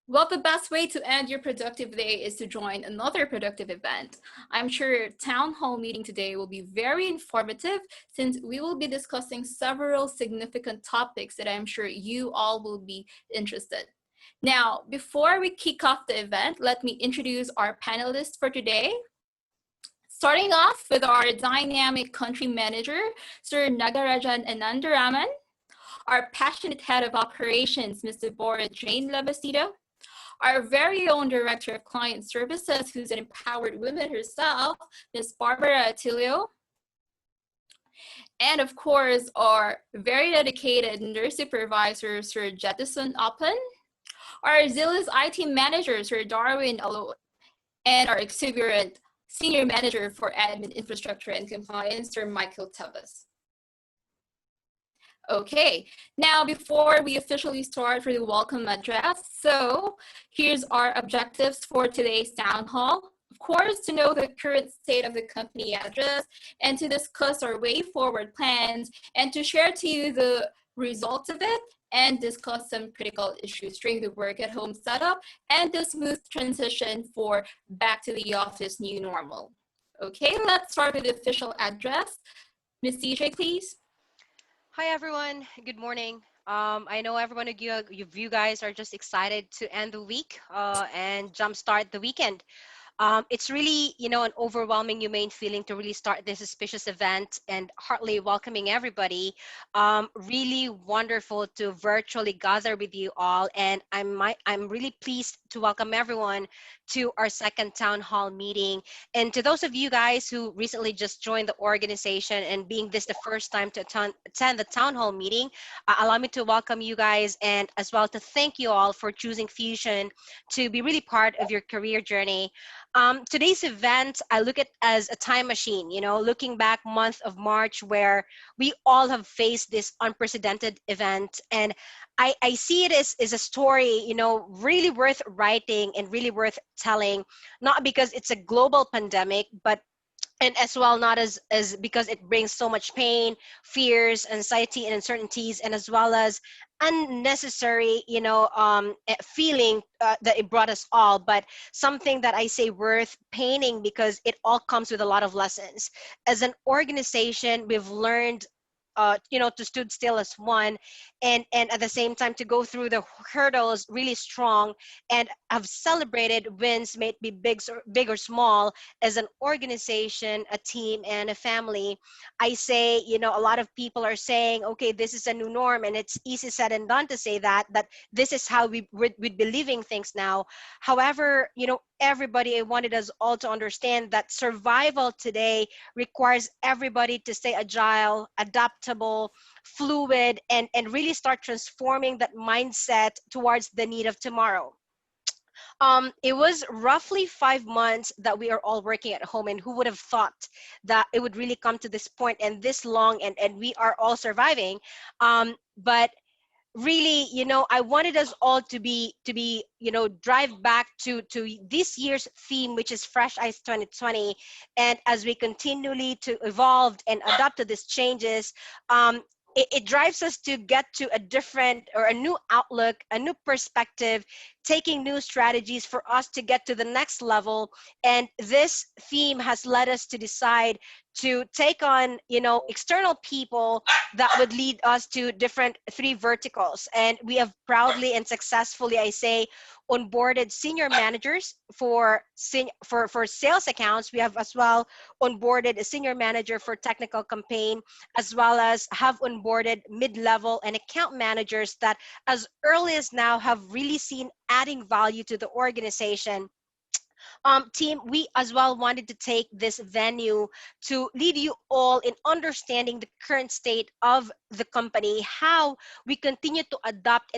Well, the best way to end your productive day is to join another productive event. I'm sure town hall meeting today will be very informative since we will be discussing several significant topics that I'm sure you all will be interested. Now, before we kick off the event, let me introduce our panelists for today. Starting off with our dynamic country manager, Sir Nagarajan Anandaraman, our passionate head of operations, Ms. Deborah Jane Levasito, our very own Director of Client Services, who's an empowered woman herself, Ms. Barbara Attilio, and of course, our very dedicated nurse supervisor, Sir Jettison Oppen, our zealous IT manager, Sir Darwin Alo, and our exuberant Senior Manager for Admin Infrastructure and Compliance, Sir Michael Tebas. Okay, now before we officially start for the welcome address, so here's our objectives for today's town hall. Of course, to know the current state of the company address and to discuss our way forward plans and to share to you the results of it and discuss some critical issues during the work at home setup and the smooth transition for back to the office new normal. Okay, let's start with the official address. Ms. CJ, please. Hi everyone, good morning. I know everyone of you guys are just excited to end the week and jumpstart the weekend. It's really, an overwhelming, humane feeling to really start this auspicious event and heartily welcoming everybody. Really wonderful to virtually gather with you all, and I'm really pleased to welcome everyone to our second town hall meeting. And to those of you guys who recently just joined the organization and being this the first time to attend the town hall meeting, allow me to welcome you guys and as well to thank you all for choosing Fusion to be really part of your career journey. Today's event, I look at as a time machine, looking back month of March where we all have faced this unprecedented event. And I see it as a story, really worth writing and really worth telling, not because it's a global pandemic, but and as well not as because it brings so much pain, fears, anxiety, and uncertainties, and as well as unnecessary feeling that it brought us all, but something that I say worth painting because it all comes with a lot of lessons. As an organization, we've learned to stood still as one, and at the same time to go through the hurdles really strong, and have celebrated wins, may it be big or small, as an organization, a team, and a family. I say, a lot of people are saying, okay, this is a new norm, and it's easy said and done to say that this is how we'd be living things now. However, everybody, I wanted us all to understand that survival today requires everybody to stay agile, adaptable, fluid, and really start transforming that mindset towards the need of tomorrow. It was roughly 5 months that we are all working at home, and who would have thought that it would really come to this point and this long, and we are all surviving. But really, I wanted us all to be drive back to this year's theme, which is Fresh Eyes 2020. And as we continually to evolve and adapt to these changes, it drives us to get to a different or a new outlook, a new perspective, taking new strategies for us to get to the next level. And this theme has led us to decide to take on, external people that would lead us to different three verticals. And we have proudly and successfully, I say, onboarded senior managers for sales accounts. We have as well onboarded a senior manager for technical campaign, as well as have onboarded mid-level and account managers that as early as now have really seen adding value to the organization. Team, we as well wanted to take this venue to lead you all in understanding the current state of the company, how we continue to adapt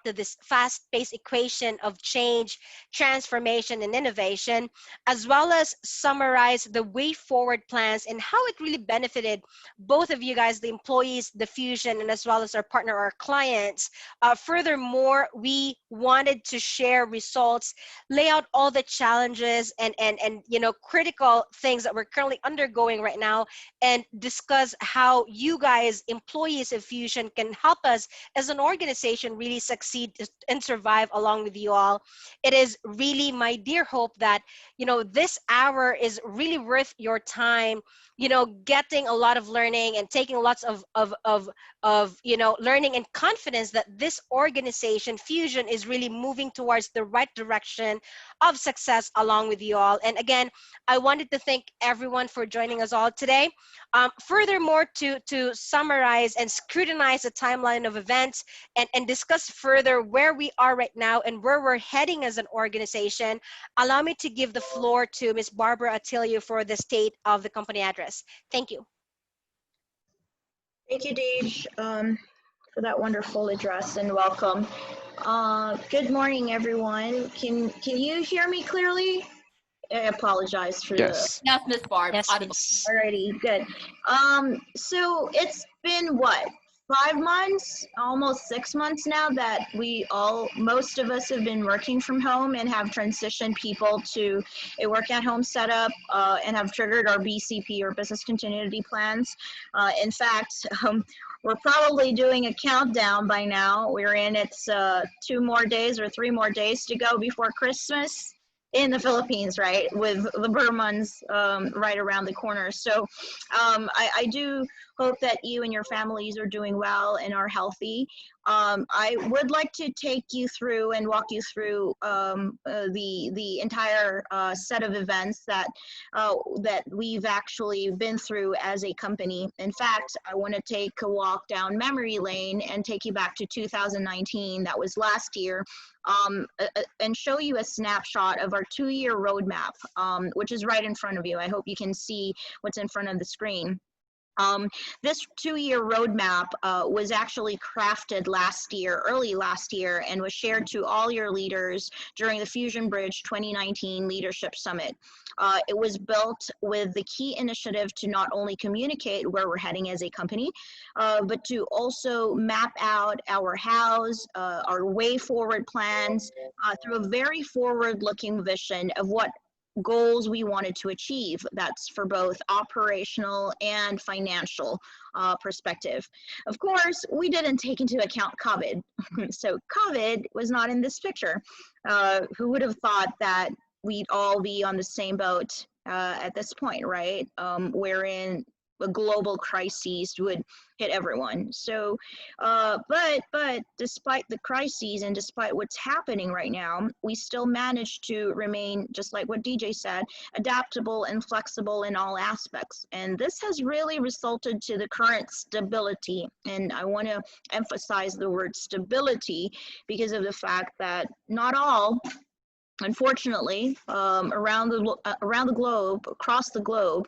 to this fast-paced equation of change, transformation, and innovation, as well as summarize the way forward plans and how it really benefited both of you guys, the employees, the Fusion, and as well as our partner, our clients. Furthermore, we wanted to share results, lay out all the challenges challenges and critical things that we're currently undergoing right now, and discuss how you guys, employees of Fusion, can help us as an organization really succeed and survive along with you all. It is really my dear hope that this hour is really worth your time, getting a lot of learning and taking lots of learning and confidence that this organization Fusion is really moving towards the right direction of success along with you all. And again, I wanted to thank everyone for joining us all today. Furthermore, to summarize and scrutinize the timeline of events and discuss further where we are right now and where we're heading as an organization, allow me to give the floor to Ms. Barbara Attilio for the state of the company address. Thank you. Thank you, Deej, for that wonderful address and welcome. Good morning, everyone. Can you hear me clearly? I apologize for Yes. Yes, Miss Barb. Yes, Audible. please. Alrighty, good. So it's been what, 5 months, almost 6 months now that most of us have been working from home and have transitioned people to a work at home setup and have triggered our BCP or business continuity plans. In fact, we're probably doing a countdown by now. It's 2 more days or 3 more days to go before Christmas in the Philippines, right? With the Burmans right around the corner. So I do hope that you and your families are doing well and are healthy. I would like to take you through and walk you through the entire set of events that we've actually been through as a company. In fact, I want to take a walk down memory lane and take you back to 2019. That was last year. And show you a snapshot of our 2-year roadmap, which is right in front of you. I hope you can see what's in front of the screen. This 2-year roadmap was actually crafted early last year, and was shared to all your leaders during the Fusion Bridge 2019 Leadership Summit. It was built with the key initiative to not only communicate where we're heading as a company, but to also map out our hows, our way forward plans through a very forward-looking vision of what goals we wanted to achieve. That's for both operational and financial perspective. Of course, we didn't take into account COVID. So COVID was not in this picture. Who would have thought that we'd all be on the same boat at this point, right? Wherein a global crisis would hit everyone. So, but despite the crises and despite what's happening right now, we still managed to remain, just like what DJ said, adaptable and flexible in all aspects. And this has really resulted to the current stability. And I want to emphasize the word stability because of the fact that not all, unfortunately, around the globe, across the globe,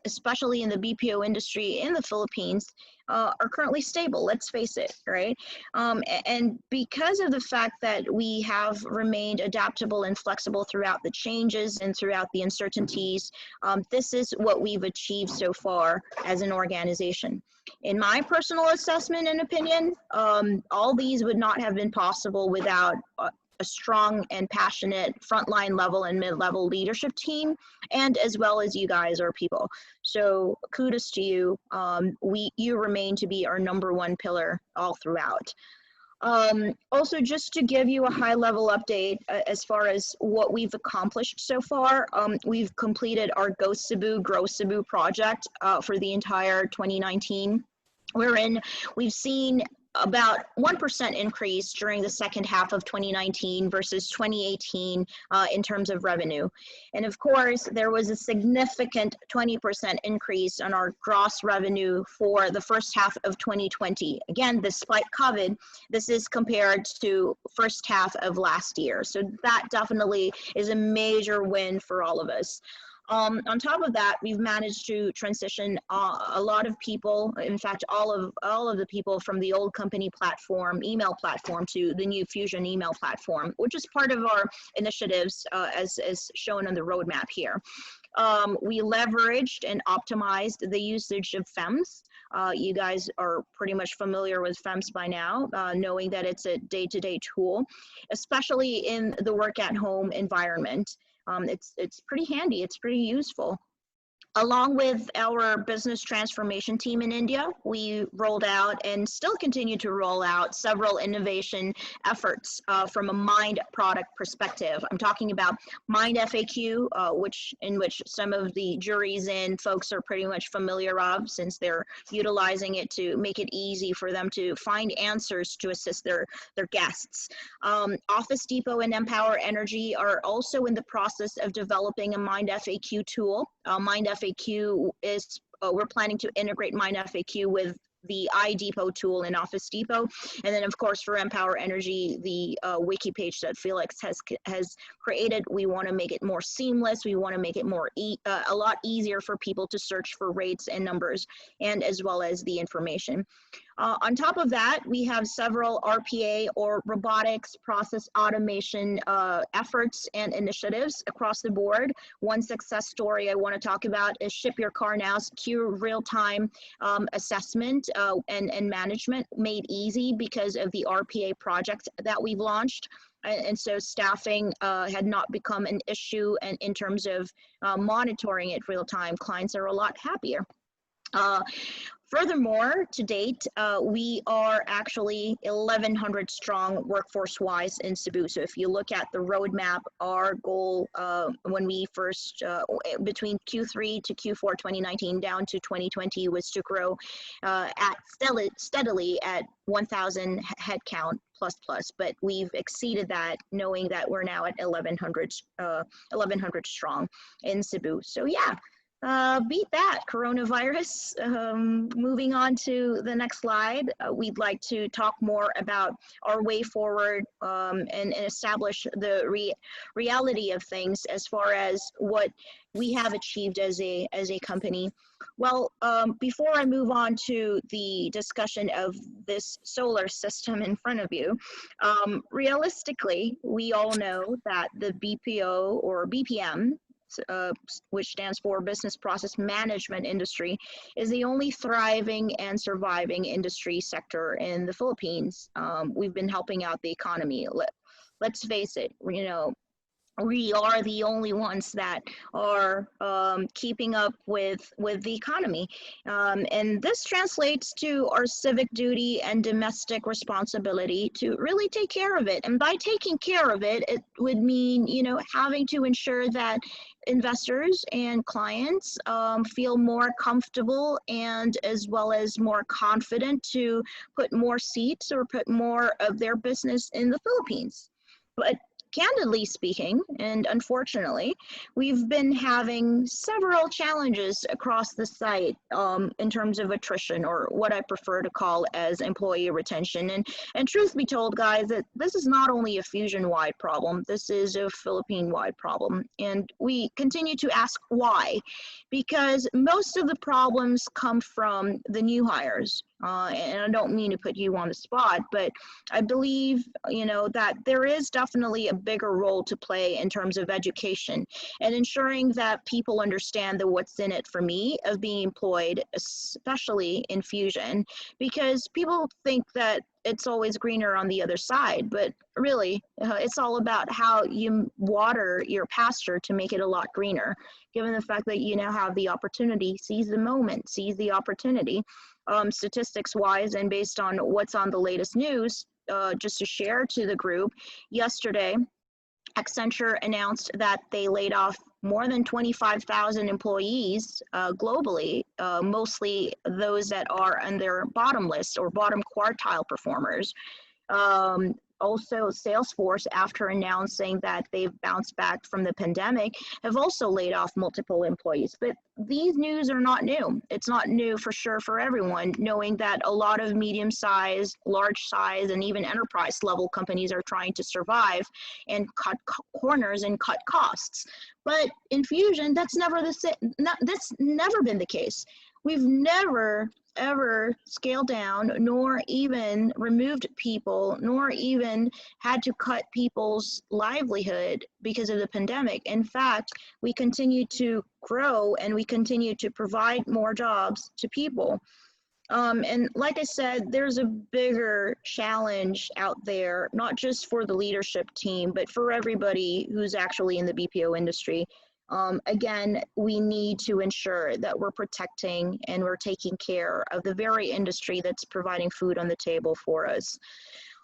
especially in the BPO industry in the Philippines, are currently stable. Let's face it, right? And because of the fact that we have remained adaptable and flexible throughout the changes and throughout the uncertainties, this is what we've achieved so far as an organization. In my personal assessment and opinion, all these would not have been possible without a strong and passionate frontline level and mid-level leadership team, and as well as you guys, our people. So kudos to you. You remain to be our #1 pillar all throughout. Also, just to give you a high-level update as far as what we've accomplished so far, we've completed our Go Cebu, Grow Cebu project for the entire 2019, wherein we've seen about 1% increase during the second half of 2019 versus 2018 in terms of revenue. And of course, there was a significant 20% increase on our gross revenue for the first half of 2020. Again, despite COVID, this is compared to first half of last year. So that definitely is a major win for all of us. On top of that, we've managed to transition a lot of people, in fact, all of the people from the old company platform, email platform, to the new Fusion email platform, which is part of our initiatives as shown on the roadmap here. We leveraged and optimized the usage of FEMS. You guys are pretty much familiar with FEMS by now, knowing that it's a day-to-day tool, especially in the work at home environment. It's pretty handy. It's pretty useful. Along with our business transformation team in India, we rolled out and still continue to roll out several innovation efforts from a Mind product perspective. I'm talking about Mind FAQ, in which some of the juries and folks are pretty much familiar of, since they're utilizing it to make it easy for them to find answers to assist their guests. Office Depot and Empower Energy are also in the process of developing a Mind FAQ tool. Mind FAQ is, we're planning to integrate Mind FAQ with the iDepot tool in Office Depot. And then, of course, for Empower Energy, the wiki page that Felix has created, we want to make it more seamless. We want to make it more a lot easier for people to search for rates and numbers, and as well as the information. On top of that, we have several RPA or robotics process automation efforts and initiatives across the board. One success story I want to talk about is Ship Your Car Now's Q real-time assessment and management made easy because of the RPA project that we've launched. And so staffing had not become an issue, and in terms of monitoring it real time, clients are a lot happier. Furthermore, to date, we are actually 1,100 strong workforce-wise in Cebu. So if you look at the roadmap, our goal when we first, between Q3 to Q4 2019 down to 2020 was to grow steadily at 1,000 headcount plus, but we've exceeded that, knowing that we're now at 1,100 strong in Cebu. So yeah. Beat that, coronavirus. Moving on to the next slide, we'd like to talk more about our way forward and establish the reality of things as far as what we have achieved as a company. Well, before I move on to the discussion of this solar system in front of you, realistically, we all know that the BPO or BPM, which stands for Business Process Management industry, is the only thriving and surviving industry sector in the Philippines. We've been helping out the economy. Let's face it, you know, we are the only ones that are keeping up with the economy. And this translates to our civic duty and domestic responsibility to really take care of it. And by taking care of it, it would mean, you know, having to ensure that investors and clients feel more comfortable and as well as more confident to put more seats or put more of their business in the Philippines. But candidly speaking, and unfortunately, we've been having several challenges across the site in terms of attrition, or what I prefer to call as employee retention. And truth be told, guys, that this is not only a Fusion-wide problem, this is a Philippine-wide problem. And we continue to ask why, because most of the problems come from the new hires. And I don't mean to put you on the spot, but I believe, you know, that there is definitely a bigger role to play in terms of education and ensuring that people understand the what's in it for me of being employed, especially in Fusion, because people think that it's always greener on the other side, but really it's all about how you water your pasture to make it a lot greener. Given the fact that you now have the opportunity, seize the moment, seize the opportunity. Statistics wise, and based on what's on the latest news, just to share to the group, yesterday Accenture announced that they laid off more than 25,000 employees globally, mostly those that are on their bottom list or bottom quartile performers. Also, Salesforce, after announcing that they've bounced back from the pandemic, have also laid off multiple employees. But these news are not new. It's not new for sure for everyone, knowing that a lot of medium-sized, large-size, and even enterprise-level companies are trying to survive and cut corners and cut costs. But in Fusion, that's never been the case. We've never ever scaled down, nor even removed people, nor even had to cut people's livelihood because of the pandemic. In fact, we continue to grow and we continue to provide more jobs to people. And like I said, there's a bigger challenge out there, not just for the leadership team, but for everybody who's actually in the BPO industry. Again, we need to ensure that we're protecting and we're taking care of the very industry that's providing food on the table for us.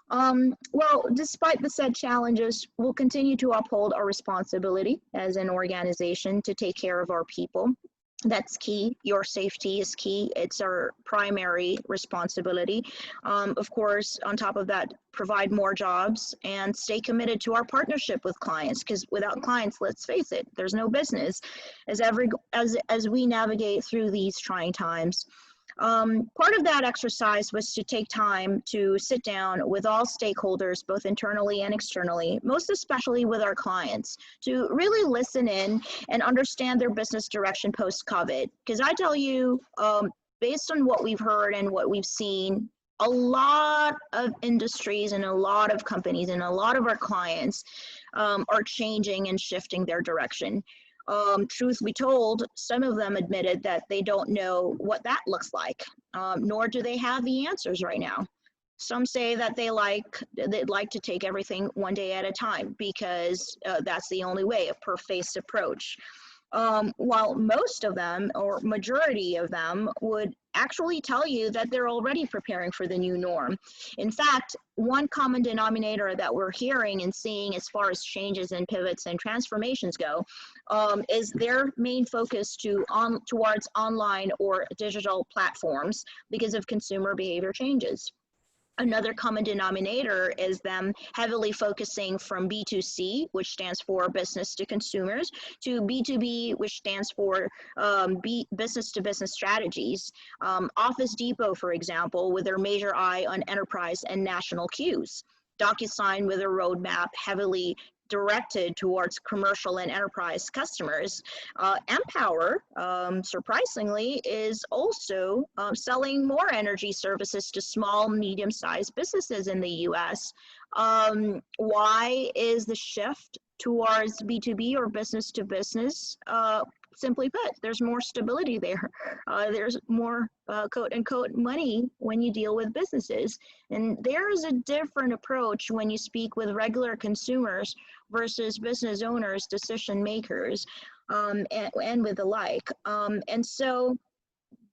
Well, despite the said challenges, we'll continue to uphold our responsibility as an organization to take care of our people. That's key. Your safety is key. It's our primary responsibility. Of course, on top of that, provide more jobs and stay committed to our partnership with clients, because without clients, let's face it, there's no business as we navigate through these trying times. Part of that exercise was to take time to sit down with all stakeholders, both internally and externally, most especially with our clients, to really listen in and understand their business direction post-COVID. Because I tell you, based on what we've heard and what we've seen, a lot of industries and a lot of companies and a lot of our clients are changing and shifting their direction. Truth be told, some of them admitted that they don't know what that looks like, nor do they have the answers right now. Some say that they'd like to take everything one day at a time because that's the only way, a per-faced approach. While most of them, or majority of them, would actually tell you that they're already preparing for the new norm. In fact, one common denominator that we're hearing and seeing as far as changes and pivots and transformations go is their main focus towards online or digital platforms because of consumer behavior changes. Another common denominator is them heavily focusing from B2C, which stands for business to consumers, to B2B, which stands for business to business strategies. Office Depot, for example, with their major eye on enterprise and national cues. DocuSign with a roadmap heavily directed towards commercial and enterprise customers. Empower, surprisingly, is also selling more energy services to small, medium-sized businesses in the US. Why is the shift towards B2B or business to business? Simply put, there's more stability there. There's more quote unquote money when you deal with businesses. And there is a different approach when you speak with regular consumers versus business owners, decision makers, and with the like. And so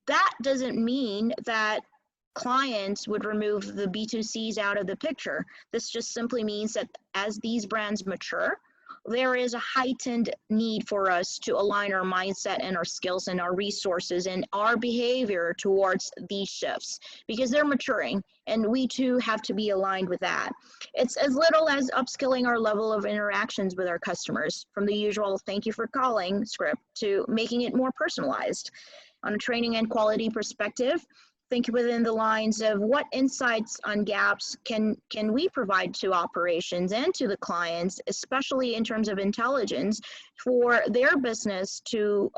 that doesn't mean that clients would remove the B2Cs out of the picture. This just simply means that as these brands mature, there is a heightened need for us to align our mindset and our skills and our resources and our behavior towards these shifts because they're maturing and we too have to be aligned with that. It's as little as upskilling our level of interactions with our customers from the usual thank you for calling script to making it more personalized. On a training and quality perspective, think within the lines of what insights on gaps can we provide to operations and to the clients, especially in terms of intelligence for their business to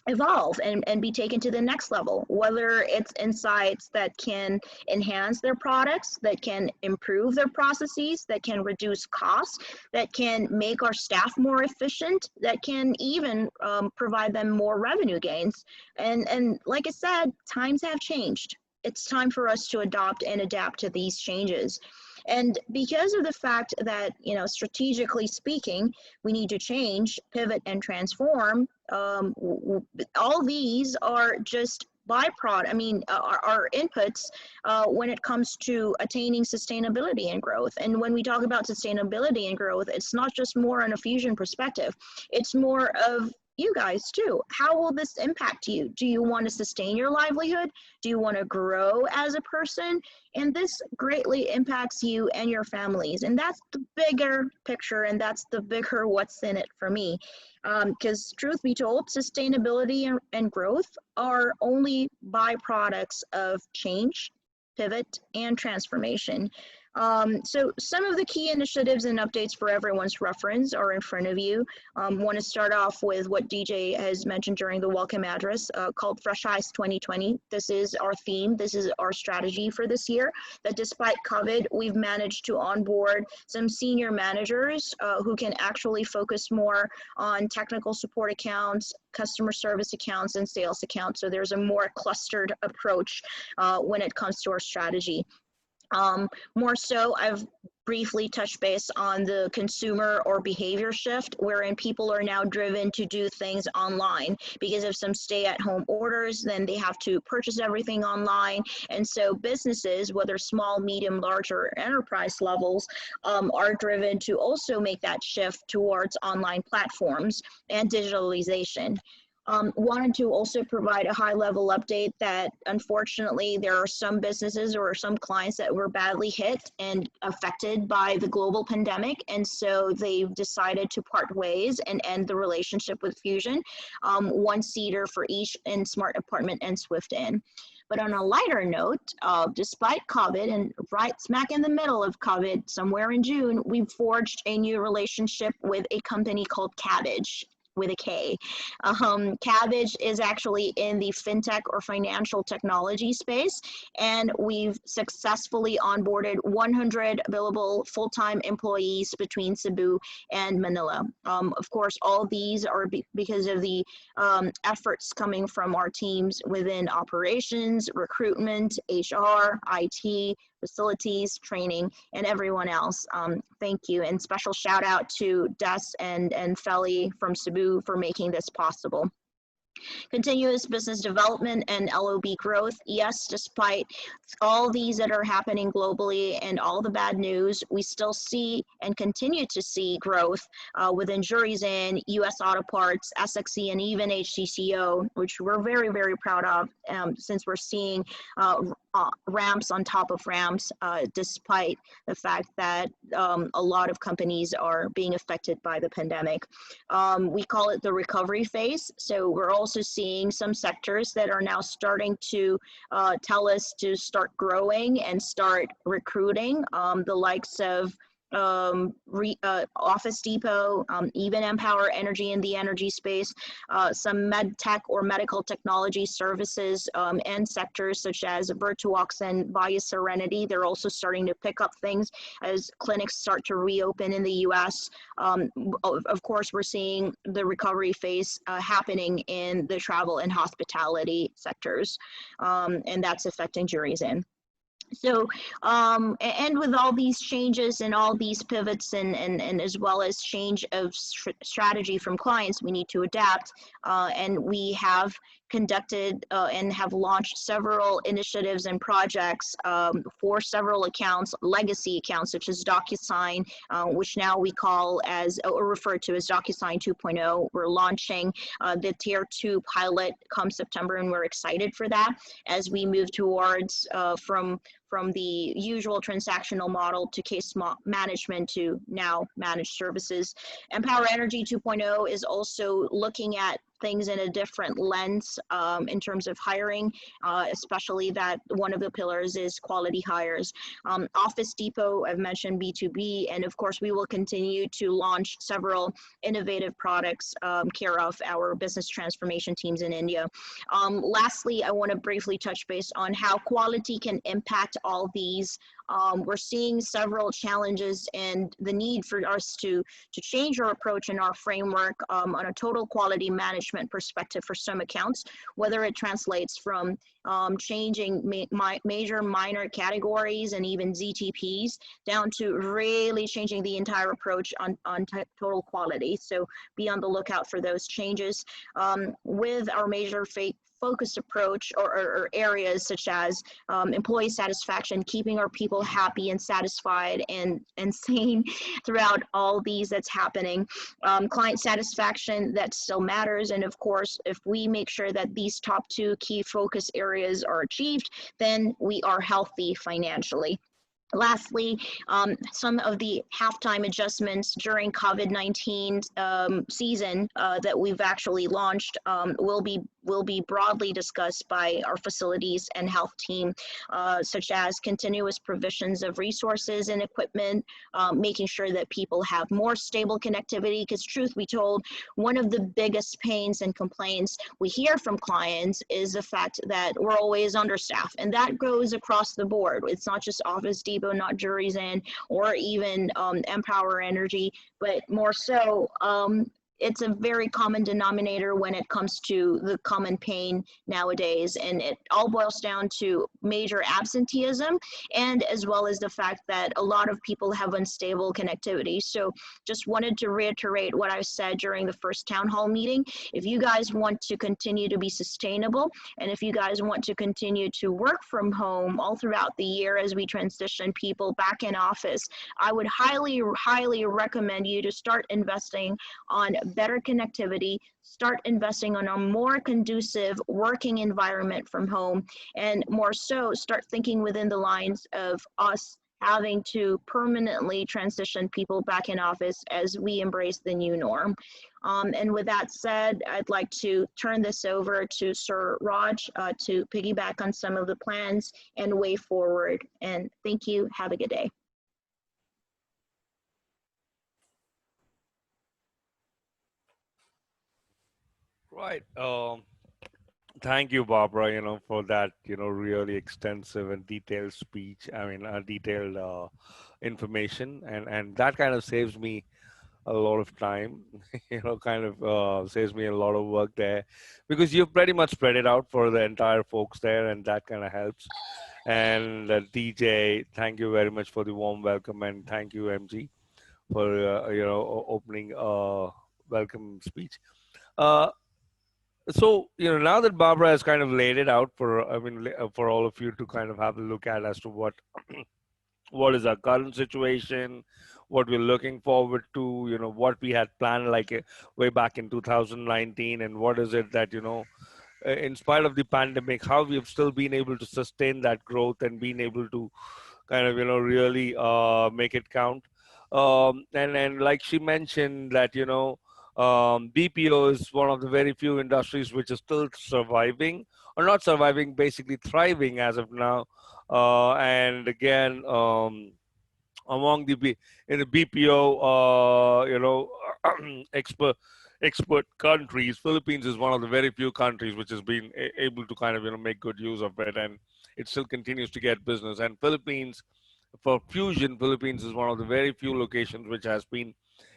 evolve and be taken to the next level, whether it's insights that can enhance their products, that can improve their processes, that can reduce costs, that can make our staff more efficient, that can even provide them more revenue gains. And like I said, times have changed. It's time for us to adopt and adapt to these changes. And because of the fact that, strategically speaking, we need to change, pivot, and transform, all these are just byproduct, our inputs when it comes to attaining sustainability and growth. And when we talk about sustainability and growth, it's not just more on a Fusion perspective. It's more of you guys too. How will this impact you? Do you want to sustain your livelihood? Do you want to grow as a person? And this greatly impacts you and your families. And that's the bigger picture, and that's the bigger what's in it for me. Because truth be told, sustainability and growth are only byproducts of change, pivot, and transformation. So some of the key initiatives and updates for everyone's reference are in front of you. Want to start off with what DJ has mentioned during the welcome address called Fresh Eyes 2020. This is our theme. This is our strategy for this year, that despite COVID, we've managed to onboard some senior managers who can actually focus more on technical support accounts, customer service accounts, and sales accounts. So there's a more clustered approach when it comes to our strategy. More so, I've briefly touched base on the consumer or behavior shift, wherein people are now driven to do things online because of some stay-at-home orders. Then they have to purchase everything online, and so businesses, whether small, medium, large, or enterprise levels, are driven to also make that shift towards online platforms and digitalization. Wanted to also provide a high-level update that unfortunately there are some businesses or some clients that were badly hit and affected by the global pandemic, and so they've decided to part ways and end the relationship with Fusion, one seater for each in Smart Apartment and Swift Inn. But on a lighter note, despite COVID and right smack in the middle of COVID, somewhere in June, we forged a new relationship with a company called Cabbage, with a K. Cabbage is actually in the fintech or financial technology space, and we've successfully onboarded 100 billable full-time employees between Cebu and Manila. Of course, all these are because of the efforts coming from our teams within operations, recruitment, HR, IT, facilities, training, and everyone else. Thank you, and special shout out to Des and Feli from Cebu for making this possible. Continuous business development and LOB growth. Yes, despite all these that are happening globally and all the bad news, we still see and continue to see growth within Juries in US Auto Parts, SXE, and even HCCO, which we're very, very proud of, since we're seeing ramps on top of ramps, despite the fact that a lot of companies are being affected by the pandemic. We call it the recovery phase. So we're also seeing some sectors that are now starting to tell us to start growing and start recruiting, the likes of Office Depot, even Empower Energy in the energy space, some med tech or medical technology services and sectors such as Virtuox and Via Serenity. They're also starting to pick up things as clinics start to reopen in the US. Of course, we're seeing the recovery phase happening in the travel and hospitality sectors, and that's affecting Juries in. So, and with all these changes and all these pivots and as well as change of strategy from clients, we need to adapt. And we have conducted and have launched several initiatives and projects for several accounts, legacy accounts such as DocuSign, which now we call as, or refer to as DocuSign 2.0. We're launching the Tier 2 pilot come September, and we're excited for that as we move towards from the usual transactional model to case management to now managed services. Empower Energy 2.0 is also looking at things in a different lens in terms of hiring, especially that one of the pillars is quality hires. Office Depot, I've mentioned B2B, and of course we will continue to launch several innovative products care of our business transformation teams in India. Lastly, I want to briefly touch base on how quality can impact all these. We're seeing several challenges and the need for us to change our approach and our framework on a total quality management perspective for some accounts, whether it translates from changing major minor categories and even ZTPs down to really changing the entire approach on total quality. So be on the lookout for those changes. With our major focused approach or areas such as employee satisfaction, keeping our people happy and satisfied and sane throughout all these that's happening. Client satisfaction, that still matters. And of course, if we make sure that these top two key focus areas are achieved, then we are healthy financially. Lastly, some of the halftime adjustments during COVID-19 season that we've actually launched will be broadly discussed by our facilities and health team, such as continuous provisions of resources and equipment, making sure that people have more stable connectivity. Because truth be told, one of the biggest pains and complaints we hear from clients is the fact that we're always understaffed, and that goes across the board. It's not just Office Depot, not Jury's End, or even Empower Energy, but more so, it's a very common denominator when it comes to the common pain nowadays. And it all boils down to major absenteeism, and as well as the fact that a lot of people have unstable connectivity. So just wanted to reiterate what I said during the first town hall meeting. If you guys want to continue to be sustainable, and if you guys want to continue to work from home all throughout the year as we transition people back in office, I would highly, highly recommend you to start investing on better connectivity, start investing on a more conducive working environment from home, and more so start thinking within the lines of us having to permanently transition people back in office as we embrace the new norm. And with that said, I'd like to turn this over to Sir Raj to piggyback on some of the plans and way forward. And thank you. Have a good day. Right. Thank you, Barbara, for that, really extensive and detailed speech. I mean, detailed information, and that kind of saves me a lot of time, kind of saves me a lot of work there, because you've pretty much spread it out for the entire folks there, and that kind of helps. And DJ, thank you very much for the warm welcome, and thank you, MG, for opening welcome speech. Uh, so, now that Barbara has kind of laid it out for, for all of you to kind of have a look at as to what is our current situation, what we're looking forward to, what we had planned like way back in 2019, and what is it that, in spite of the pandemic, how we have still been able to sustain that growth and been able to kind of, really make it count. And like she mentioned that, BPO is one of the very few industries which is still surviving, or not surviving, basically thriving as of now. And again, among in the BPO, expert countries, Philippines is one of the very few countries which has been able to kind of make good use of it, and it still continues to get business. And Philippines, for Fusion, Philippines is one of the very few locations which has been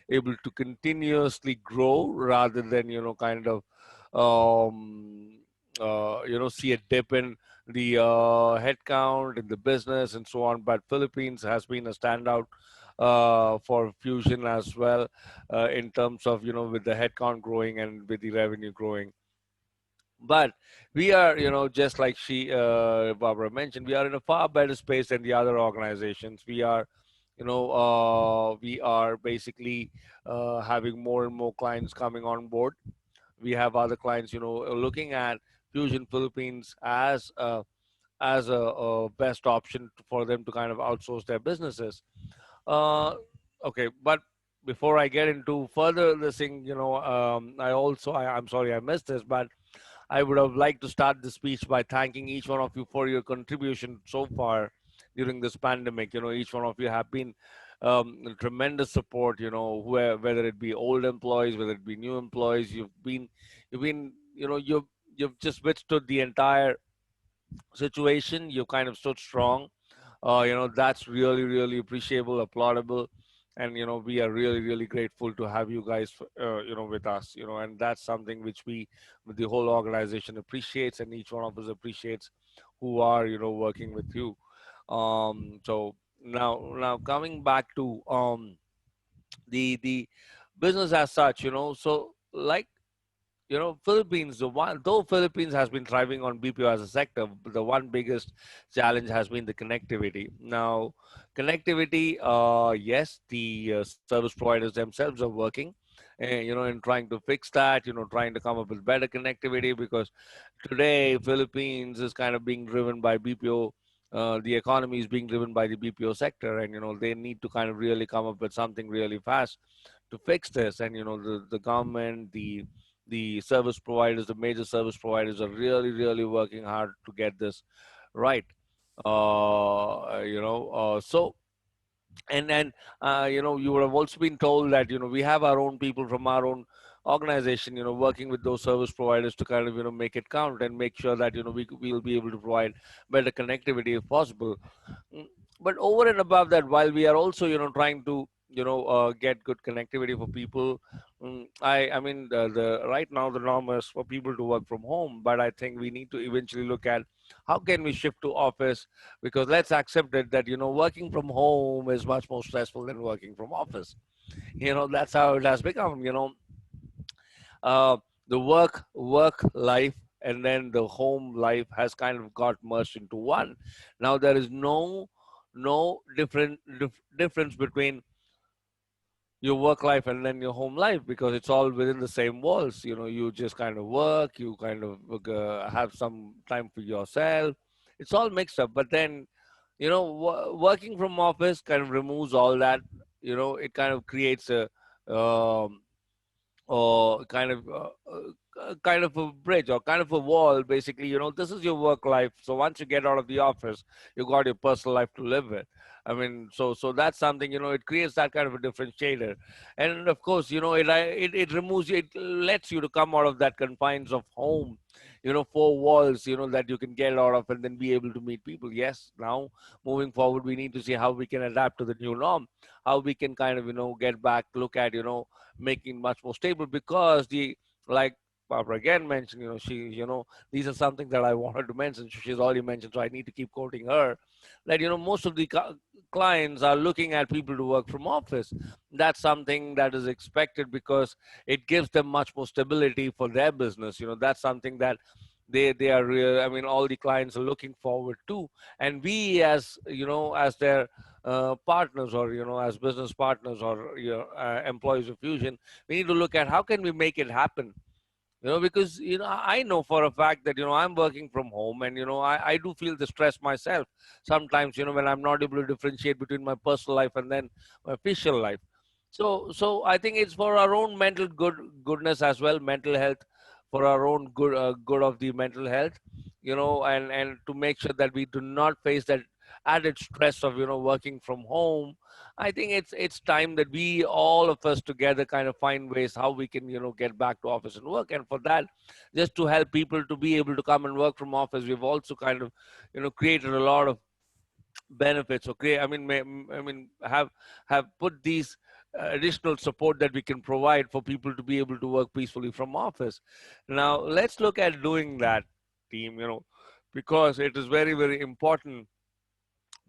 able to continuously grow rather than kind of see a dip in the headcount in the business and so on. But Philippines has been a standout for Fusion as well, in terms of with the headcount growing and with the revenue growing. But we are, just like Barbara mentioned, we are in a far better space than the other organizations. We are, we are basically having more and more clients coming on board. We have other clients, looking at Fusion Philippines as a best option for them to kind of outsource their businesses. Uh, okay, but before I get into further listening, I'm sorry I missed this, but I would have liked to start the speech by thanking each one of you for your contribution so far during this pandemic. Each one of you have been tremendous support. Whether it be old employees, whether it be new employees, you've been, you've just withstood the entire situation. You kind of stood strong. That's really, really appreciable, applaudable. And, we are really, really grateful to have you guys, with us, and that's something which with the whole organization appreciates, and each one of us appreciates who are, working with you. So now coming back to the business as such, so like Philippines, though Philippines has been thriving on BPO as a sector, the one biggest challenge has been the connectivity. Now, connectivity, yes, the service providers themselves are working, in trying to fix that, trying to come up with better connectivity, because today Philippines is kind of being driven by BPO the economy is being driven by the BPO sector, and they need to kind of really come up with something really fast to fix this. And the government, the service providers, the major service providers are really working hard to get this right. So you would have also been told that we have our own people from our own organization working with those service providers to kind of make it count and make sure that we'll be able to provide better connectivity if possible. Mm, but over and above that, while we are also trying to get good connectivity for people, I mean the right now the norm is for people to work from home, but I think we need to eventually look at how can we shift to office, because let's accept it that working from home is much more stressful than working from office. That's how it has become. Uh, the work life and then the home life has kind of got merged into one. Now there is no difference between your work life and then your home life, because it's all within the same walls. You just kind of work, you kind of have some time for yourself. It's all mixed up. But then working from office kind of removes all that. It kind of creates a um, or kind of a bridge or kind of a wall. Basically, this is your work life. So once you get out of the office, you got your personal life to live with. I mean, so that's something. It creates that kind of a differentiator. And of course, it removes you, it lets you to come out of that confines of home, four walls, that you can get out of and then be able to meet people. Yes, now moving forward, we need to see how we can adapt to the new norm, how we can kind of get back, look at making much more stable, because the like Barbara again mentioned, these are something that I wanted to mention. She's already mentioned, so I need to keep quoting her. That most of the clients are looking at people to work from office. That's something that is expected because it gives them much more stability for their business. That's something that they are real. I mean, all the clients are looking forward to, and we as as their partners, or as business partners, or employees of Fusion, we need to look at how can we make it happen. Because I know for a fact that I'm working from home, and I do feel the stress myself sometimes, when I'm not able to differentiate between my personal life and then my official life. So I think it's for our own mental goodness as well, mental health, for our own good of the mental health, and to make sure that we do not face that added stress of working from home. I think it's time that we, all of us together, kind of find ways how we can get back to office and work. And for that, just to help people to be able to come and work from office, we've also kind of created a lot of benefits. Okay, I mean, have put these additional support that we can provide for people to be able to work peacefully from office. Now let's look at doing that, team. Because it is very important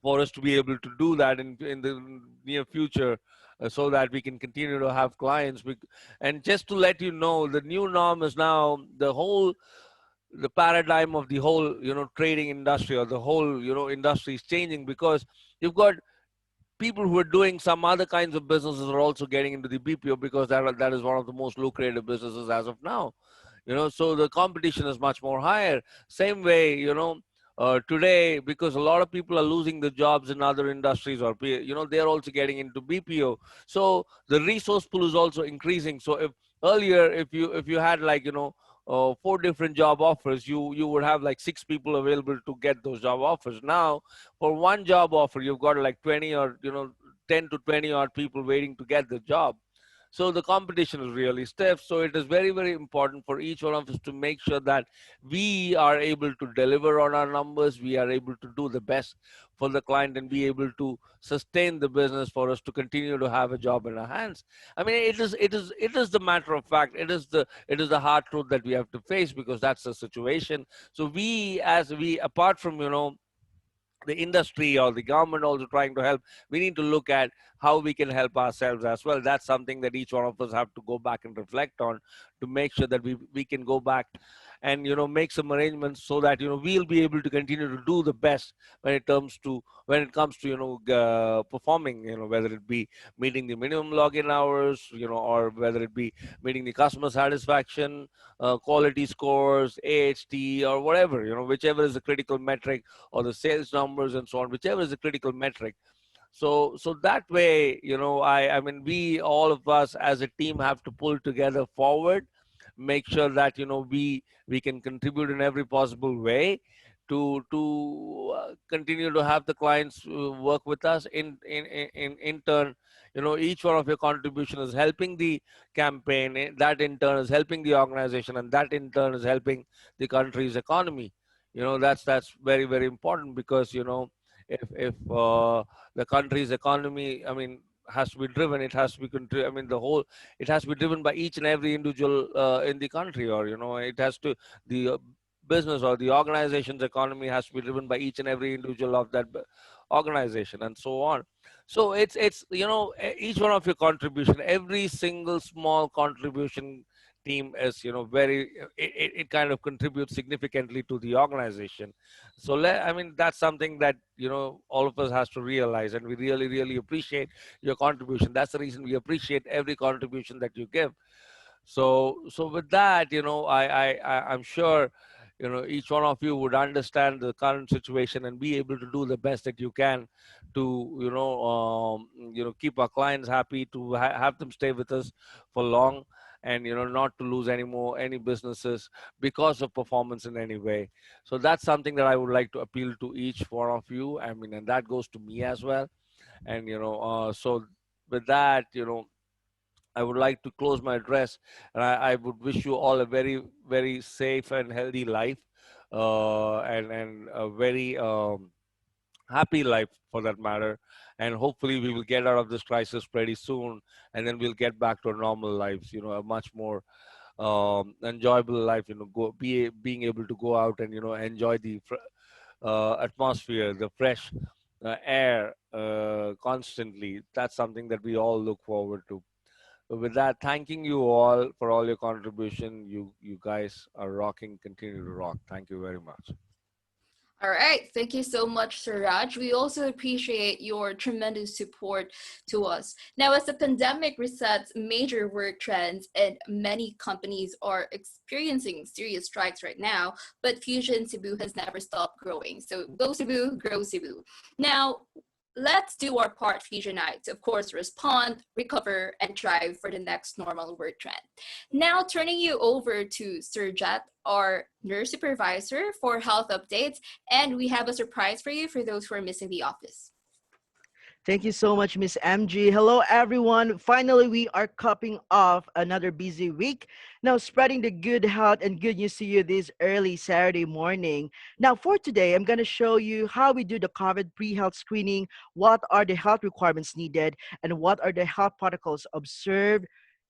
for us to be able to do that in the near future, so that we can continue to have clients. And just to let you know, the new norm is now the paradigm of the whole trading industry, or the whole industry is changing, because you've got people who are doing some other kinds of businesses are also getting into the BPO, because that is one of the most lucrative businesses as of now. So the competition is much more higher. Same way, today, because a lot of people are losing the jobs in other industries, or they're also getting into BPO. So the resource pool is also increasing. So if earlier, if you had like four different job offers, you would have like six people available to get those job offers. Now for one job offer, you've got like 20, or 10 to 20 odd people waiting to get the job. So the competition is really stiff. So it is very important for each one of us to make sure that we are able to deliver on our numbers. We are able to do the best for the client and be able to sustain the business for us to continue to have a job in our hands. I mean, it is the matter of fact. It is the hard truth that we have to face, because that's the situation. So we apart from the industry or the government also trying to help, we need to look at how we can help ourselves as well. That's something that each one of us have to go back and reflect on, to make sure that we can go back and make some arrangements so that we'll be able to continue to do the best when it comes to performing, whether it be meeting the minimum login hours, or whether it be meeting the customer satisfaction, quality scores, AHT, or whatever, whichever is a critical metric, or the sales numbers and so on, whichever is a critical metric. So that way, I mean, we, all of us as a team, have to pull together forward, make sure that we can contribute in every possible way to continue to have the clients work with us. In turn, each one of your contribution is helping the campaign, that in turn is helping the organization, and that in turn is helping the country's economy. That's very, very important, because if the country's economy, I mean, has to be driven, it has to be I mean, it has to be driven by each and every individual in the country, or it has to, the business or the organization's economy has to be driven by each and every individual of that organization, and so on. So it's each one of your contribution, every single small contribution team is, very, it kind of contributes significantly to the organization. So I mean, that's something that all of us has to realize, and we really, really appreciate your contribution. That's the reason we appreciate every contribution that you give. So with that, I'm sure each one of you would understand the current situation and be able to do the best that you can to keep our clients happy, to have them stay with us for long, and not to lose any businesses because of performance in any way. So that's something that I would like to appeal to each one of you, I mean, and that goes to me as well. And so with that, I would like to close my address, and I would wish you all a very, very safe and healthy life, and a very happy life, for that matter. And hopefully, we will get out of this crisis pretty soon, and then we'll get back to our normal lives. A much more enjoyable life. Being able to go out and enjoy the atmosphere, the fresh air constantly. That's something that we all look forward to. So with that, thanking you all for all your contribution. You guys are rocking. Continue to rock. Thank you very much. All right. Thank you so much, Suraj. We also appreciate your tremendous support to us. Now, as the pandemic resets major work trends and many companies are experiencing serious strikes right now, but Fusion Cebu has never stopped growing. So go Cebu, grow Cebu. Now, let's do our part, Fusionites. Of course, respond, recover, and drive for the next normal work trend. Now, turning you over to Surjat, our nurse supervisor, for health updates. And we have a surprise for you for those who are missing the office. Thank you so much, Miss MG. Hello, everyone. Finally, we are capping off another busy week. Now, spreading the good health and good news to you this early Saturday morning. Now, for today, I'm going to show you how we do the COVID pre-health screening, what are the health requirements needed, and what are the health protocols observed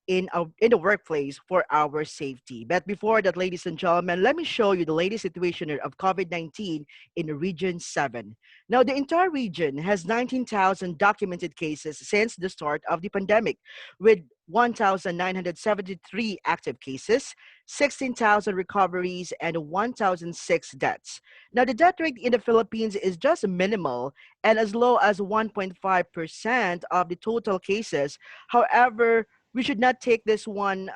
in the workplace for our safety. But before that, ladies and gentlemen, let me show you the latest situation of COVID-19 in Region 7. Now, the entire region has 19,000 documented cases since the start of the pandemic, with 1,973 active cases, 16,000 recoveries, and 1,006 deaths. Now, the death rate in the Philippines is just minimal and as low as 1.5% of the total cases. However, we should not take this one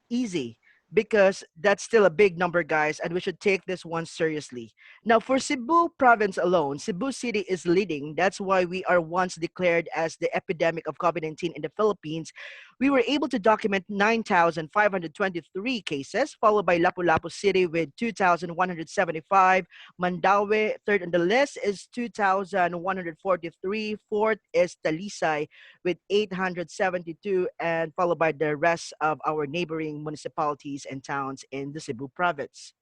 easy, because that's still a big number, guys, and we should take this one seriously. Now, for Cebu province alone, Cebu City is leading. That's why we are once declared as the epidemic of COVID-19 in the Philippines. We were able to document 9,523 cases, followed by Lapu-Lapu City with 2,175. Mandaue, third on the list, is 2,143. Fourth is Talisay with 872, and followed by the rest of our neighboring municipalities and towns in the Cebu province.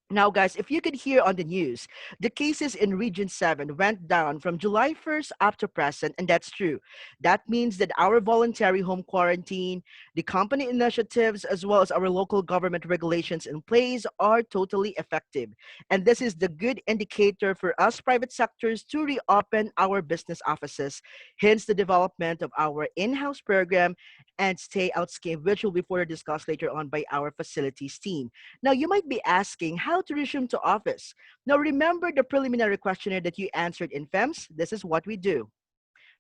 Now, guys, if you could hear on the news, the cases in Region 7 went down from July 1st up to present, and that's true. That means that our voluntary home quarantine, the company initiatives, as well as our local government regulations in place are totally effective. And this is the good indicator for us private sectors to reopen our business offices, hence the development of our in-house program and stay out scheme, which will be further discussed later on by our facilities team. Now, you might be asking how to resume to office. Now, remember the preliminary questionnaire that you answered in FEMS? This is what we do.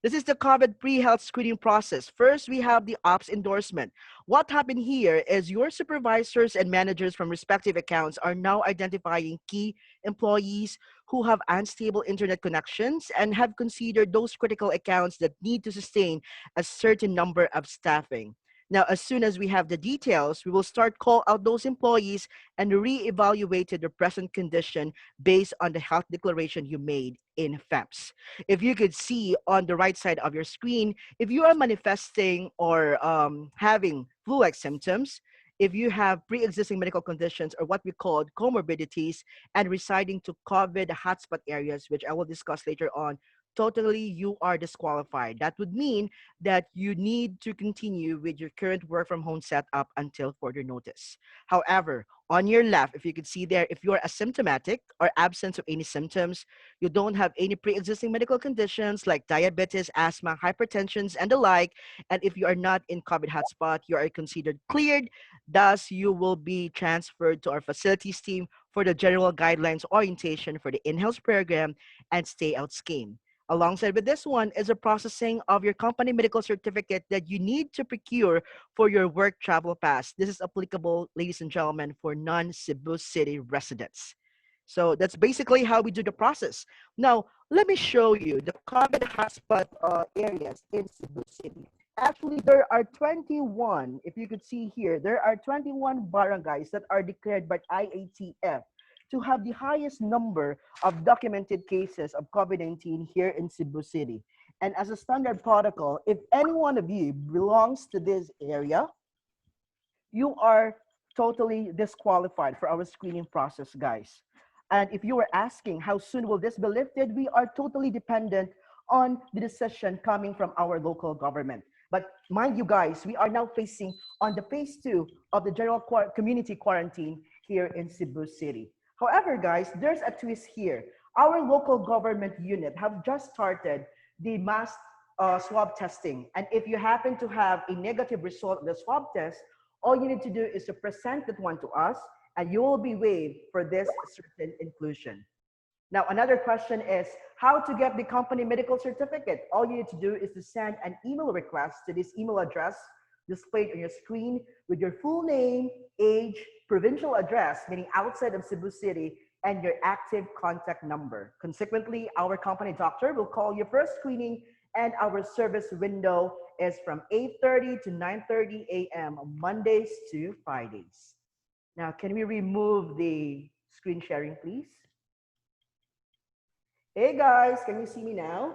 This is the COVID pre-health screening process. First, we have the ops endorsement. What happened here is your supervisors and managers from respective accounts are now identifying key employees who have unstable internet connections and have considered those critical accounts that need to sustain a certain number of staffing. Now, as soon as we have the details, we will start call out those employees and reevaluate their present condition based on the health declaration you made in FEMS. If you could see on the right side of your screen, if you are manifesting or having flu-like symptoms, if you have pre-existing medical conditions or what we call comorbidities and residing to COVID hotspot areas, which I will discuss later on, totally you are disqualified. That would mean that you need to continue with your current work from home setup until further notice. However, on your left, if you could see there, if you are asymptomatic or absence of any symptoms, you don't have any pre-existing medical conditions like diabetes, asthma, hypertension, and the like, and if you are not in COVID hotspot, you are considered cleared. Thus, you will be transferred to our facilities team for the general guidelines orientation for the in-house program and stay out scheme. Alongside with this one is a processing of your company medical certificate that you need to procure for your work travel pass. This is applicable, ladies and gentlemen, for non-Cebu City residents. So that's basically how we do the process. Now, let me show you the COVID hotspot areas in Cebu City. Actually, there are 21, if you could see here, there are 21 barangays that are declared by IATF to have the highest number of documented cases of COVID-19 here in Cebu City. And as a standard protocol, if any one of you belongs to this area, you are totally disqualified for our screening process, guys. And if you were asking how soon will this be lifted, we are totally dependent on the decision coming from our local government. But mind you guys, we are now facing on the phase 2 of the general community quarantine here in Cebu City. However, guys, there's a twist here. Our local government unit have just started the mass swab testing. And if you happen to have a negative result of the swab test, all you need to do is to present that one to us and you will be waived for this certain inclusion. Now, another question is how to get the company medical certificate. All you need to do is to send an email request to this email address displayed on your screen with your full name, age, provincial address, meaning outside of Cebu City, and your active contact number. Consequently, our company doctor will call you for a screening and our service window is from 8:30 to 9:30 a.m. Mondays to Fridays. Now, can we remove the screen sharing, please? Hey guys, can you see me now?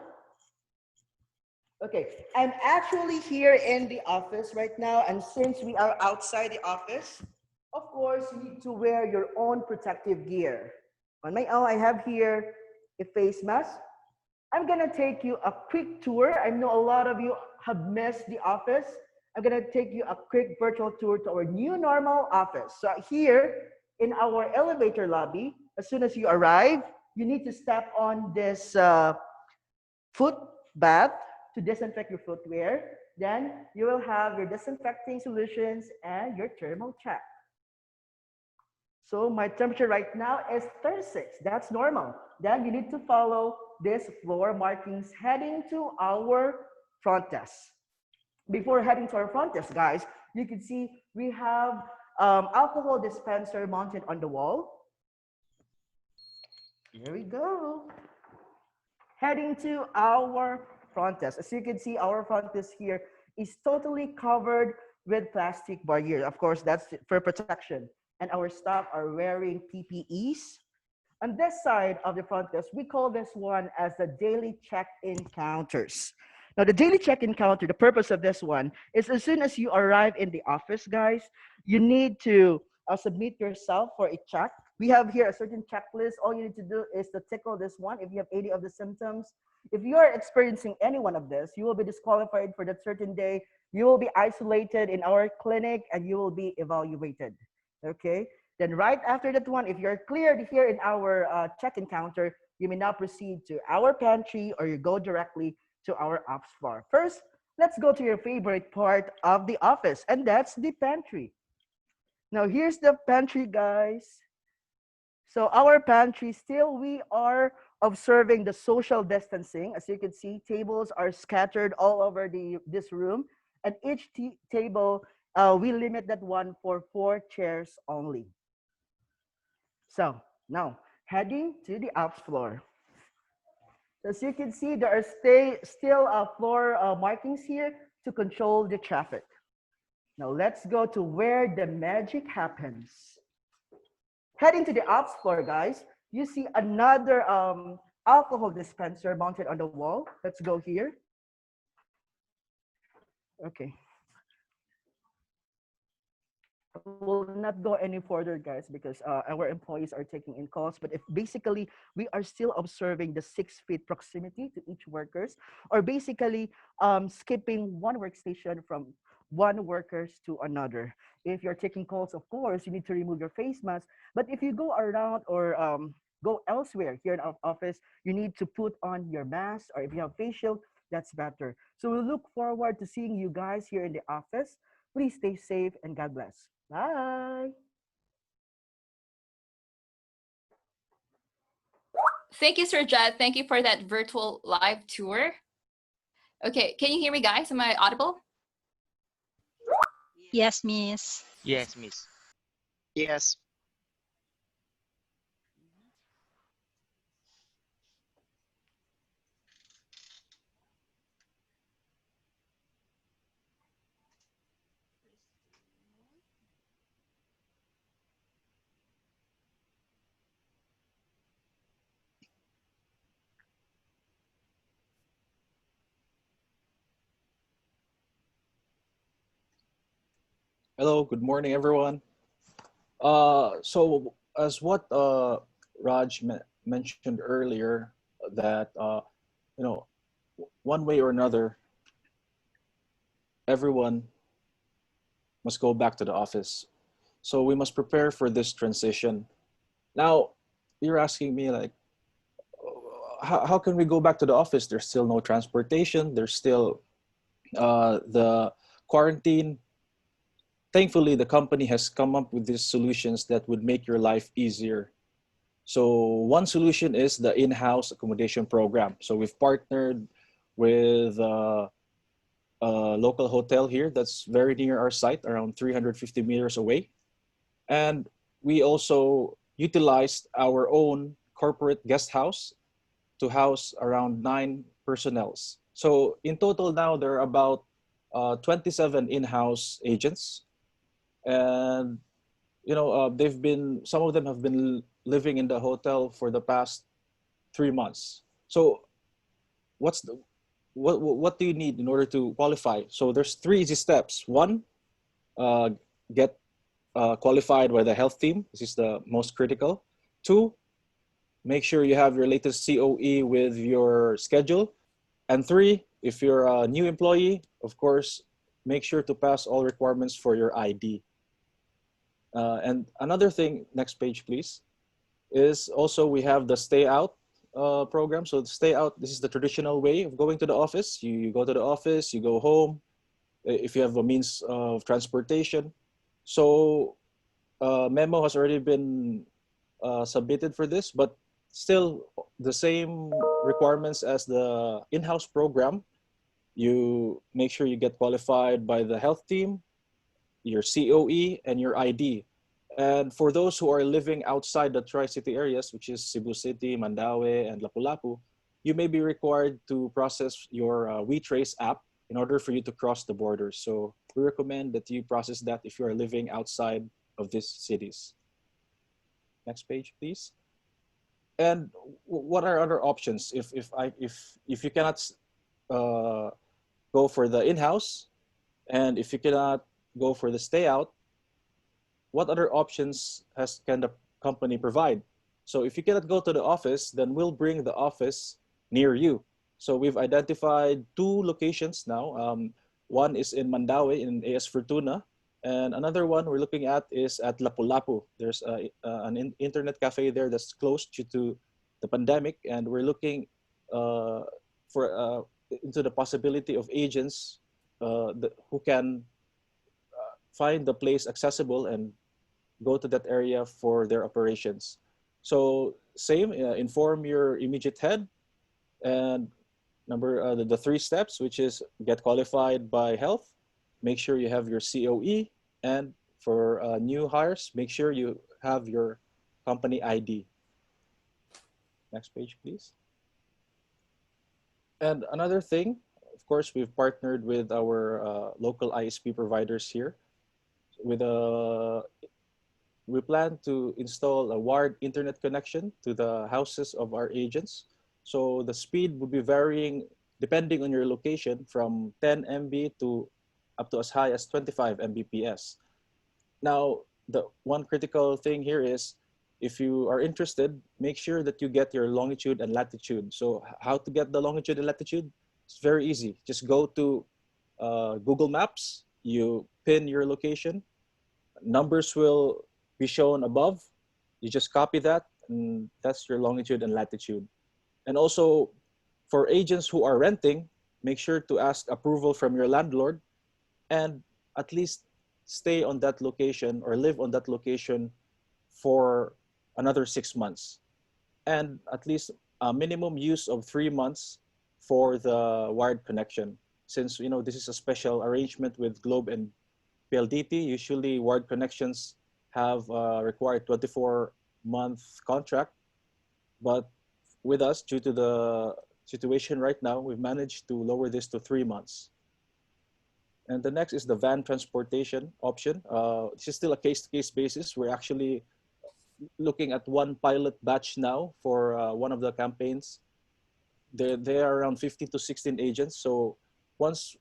Okay, I'm actually here in the office right now, and since we are outside the office, of course, you need to wear your own protective gear. On my own, I have here a face mask. I'm gonna take you a quick tour. I know a lot of you have missed the office. I'm gonna take you a quick virtual tour to our new normal office. So here in our elevator lobby, as soon as you arrive, you need to step on this foot bath to disinfect your footwear. Then you will have your disinfecting solutions and your thermal check. So my temperature right now is 36. That's normal. Then you need to follow these floor markings heading to our front desk. Before heading to our front desk, guys, you can see we have alcohol dispenser mounted on the wall. Here we go. Heading to our front desk. As you can see, our front desk here is totally covered with plastic barrier. Of course, that's for protection. And our staff are wearing PPEs. On this side of the front desk, we call this one as the daily check-in counters. Now, the daily check-in counter, the purpose of this one is as soon as you arrive in the office, guys, you need to submit yourself for a check We have here a certain checklist. All you need to do is to tickle this one if you have any of the symptoms. If you are experiencing any one of this, you will be disqualified for that certain day. You will be isolated in our clinic and you will be evaluated. Okay? Then right after that one, if you're cleared here in our check-in counter, you may now proceed to our pantry or you go directly to our ops floor. First, let's go to your favorite part of the office, and that's the pantry. Now, here's the pantry, guys. So our pantry, still we are observing the social distancing. As you can see, tables are scattered all over this room. And each table, we limit that one for 4 chairs only. So now, heading to the ops floor. As you can see, there are still floor markings here to control the traffic. Now let's go to where the magic happens. Heading to the ops floor, guys, you see another alcohol dispenser mounted on the wall. Let's go here. Okay. Will not go any further, guys, because our employees are taking in calls. But if basically we are still observing the 6 feet proximity to each workers, or basically skipping one workstation from one workers to another. If you're taking calls, of course, you need to remove your face mask. But if you go around or go elsewhere here in our office, you need to put on your mask, or if you have face shield, that's better. So we look forward to seeing you guys here in the office. Please stay safe and God bless. Bye. Thank you, Sir Jed. Thank you for that virtual live tour. Okay, can you hear me, guys? Am I audible? Yes, Miss. Yes, miss. Yes. Hello, good morning, everyone. So as what Raj mentioned earlier, that you know, one way or another, everyone must go back to the office. So we must prepare for this transition. Now, you're asking me like, how can we go back to the office? There's still no transportation. There's still the quarantine. Thankfully, the company has come up with these solutions that would make your life easier. So one solution is the in-house accommodation program. So we've partnered with a local hotel here that's very near our site, around 350 meters away. And we also utilized our own corporate guest house to house around 9 personnels. So in total now, there are about 27 in-house agents. And they've been, some of them have been living in the hotel for the past 3 months. So what do you need in order to qualify? So there's 3 easy steps. One, get qualified by the health team. This is the most critical. Two, make sure you have your latest COE with your schedule. And three, if you're a new employee, of course, make sure to pass all requirements for your ID. And another thing, next page, please, is also we have the stay out program. So the stay out, this is the traditional way of going to the office. You go to the office, you go home, if you have a means of transportation. So memo has already been submitted for this, but still the same requirements as the in-house program. You make sure you get qualified by the health team, your COE, and your ID. And for those who are living outside the Tri-City areas, which is Cebu City, Mandaue, and Lapu-Lapu, you may be required to process your WeTrace app in order for you to cross the border. So we recommend that you process that if you are living outside of these cities. Next page, please. And what are other options if you cannot go for the in-house, and if you cannot go for the stay out, what other options can the company provide. So if you cannot go to the office, then we'll bring the office near you. So we've identified two locations now. One is in Mandaue in AS Fortuna, and another one we're looking at is at Lapu-Lapu. There's an internet cafe there that's closed due to the pandemic, and we're looking uh, for into the possibility of agents who can find the place accessible and go to that area for their operations. So same, inform your immediate head, and the three steps, which is get qualified by health, make sure you have your COE, and for new hires, make sure you have your company ID. Next page, please. And another thing, of course, we've partnered with our local ISP providers here. With a, we plan to install a wired internet connection to the houses of our agents. So the speed will be varying depending on your location from 10 MB to up to as high as 25 Mbps. Now, the one critical thing here is if you are interested, make sure that you get your longitude and latitude. So how to get the longitude and latitude? It's very easy. Just go to Google Maps, you pin your location, numbers will be shown above. You just copy that, and that's your longitude and latitude. And also, for agents who are renting, make sure to ask approval from your landlord and at least stay on that location or live on that location for another 6 months. And at least a minimum use of 3 months for the wired connection. Since this is a special arrangement with Globe and PLDT, usually wired connections have required 24-month contract, but with us, due to the situation right now, we've managed to lower this to 3 months. And the next is the van transportation option. This is still a case-to-case basis. We're actually looking at one pilot batch now for one of the campaigns. They are around 15 to 16 agents. So once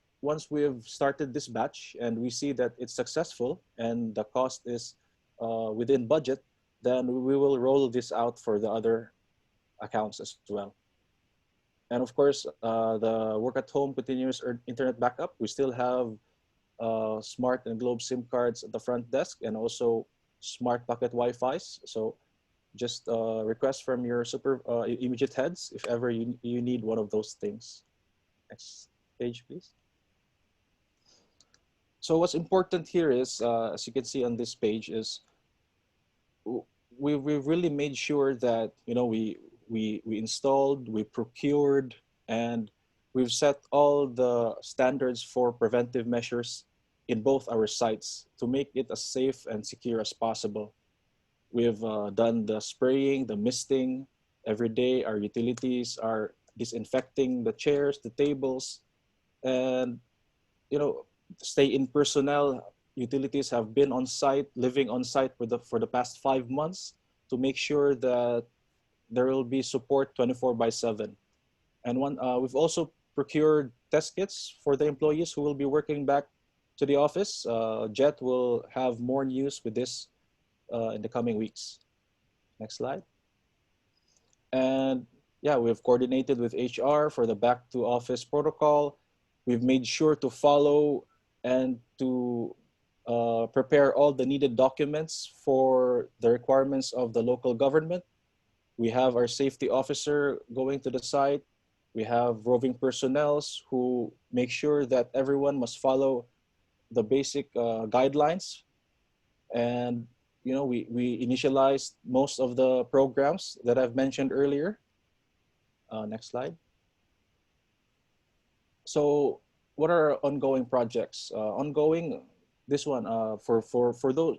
we've started this batch and we see that it's successful and the cost is within budget, then we will roll this out for the other accounts as well. And of course, the work at home continuous internet backup. We still have Smart and Globe SIM cards at the front desk and also smart pocket Wi-Fi's. So just request from your immediate heads if ever you need one of those things. Next page, please. So what's important here is, as you can see on this page, is we've really made sure that we installed, we procured, and we've set all the standards for preventive measures in both our sites to make it as safe and secure as possible. We've done the spraying, the misting. Every day our utilities are disinfecting the chairs, the tables, and stay-in personnel utilities have been on site, living on site for the past 5 months to make sure that there will be support 24/7. And we've also procured test kits for the employees who will be working back to the office. Jet will have more news with this in the coming weeks. Next slide. And yeah, we've coordinated with HR for the back to office protocol. We've made sure to follow and to prepare all the needed documents for the requirements of the local government. We have our safety officer going to the site. We have roving personnel who make sure that everyone must follow the basic guidelines. And we initialized most of the programs that I've mentioned earlier. Next slide. So what are our ongoing projects? Ongoing, this one for those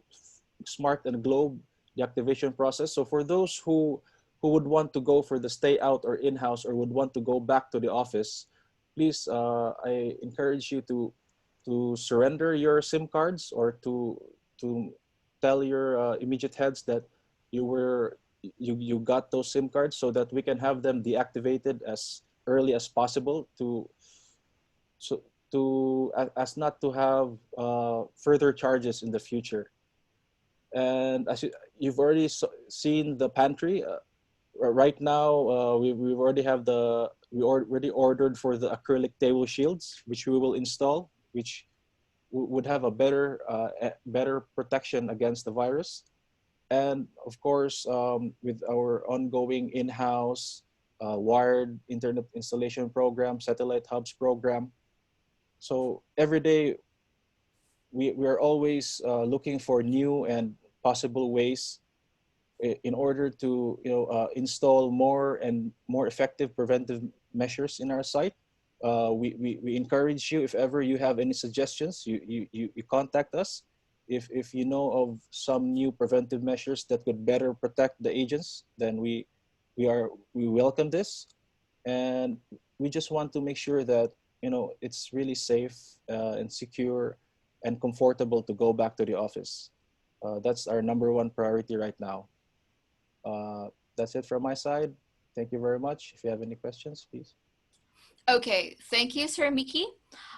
Smart and Globe, the activation process. So for those who would want to go for the stay out or in-house or would want to go back to the office, please, I encourage you to surrender your SIM cards or to tell your immediate heads that you got those SIM cards so that we can have them deactivated as early as possible as not to have further charges in the future. And as you've already seen the pantry, right now we already have already ordered for the acrylic table shields, which we will install, which would have a better protection against the virus. And of course, with our ongoing in-house wired internet installation program, satellite hubs program. So every day we are always looking for new and possible ways in order to install more and more effective preventive measures in our site. We encourage you, if ever you have any suggestions, you contact us. If you know of some new preventive measures that could better protect the agents, then we welcome this, and we just want to make sure that it's really safe and secure and comfortable to go back to the office. That's our number one priority right now. That's it from my side. Thank you very much. If you have any questions, please. Okay, thank you, Sir Mickey.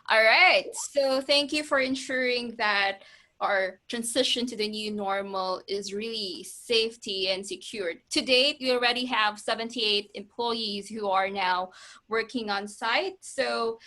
All right, so thank you for ensuring that our transition to the new normal is really safety and secured. To date, we already have 78 employees who are now working on site. So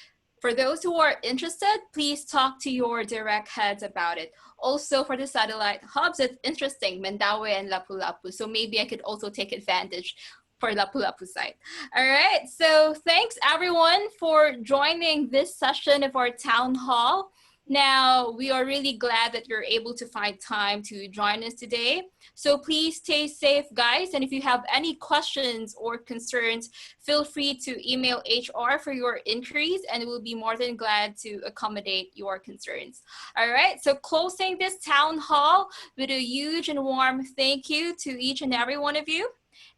for those who are interested, please talk to your direct heads about it. Also for the satellite hubs, it's interesting, Mandaue and Lapu-Lapu. So maybe I could also take advantage for Lapu-Lapu site. All right, so thanks everyone for joining this session of our town hall. Now, we are really glad that you're able to find time to join us today. So please stay safe, guys. And if you have any questions or concerns, feel free to email HR for your inquiries, and we'll be more than glad to accommodate your concerns. All right, so closing this town hall with a huge and warm thank you to each and every one of you.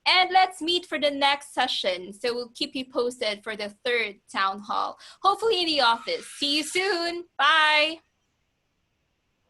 And let's meet for the next session. So we'll keep you posted for the third town hall, hopefully in the office. See you soon. Bye.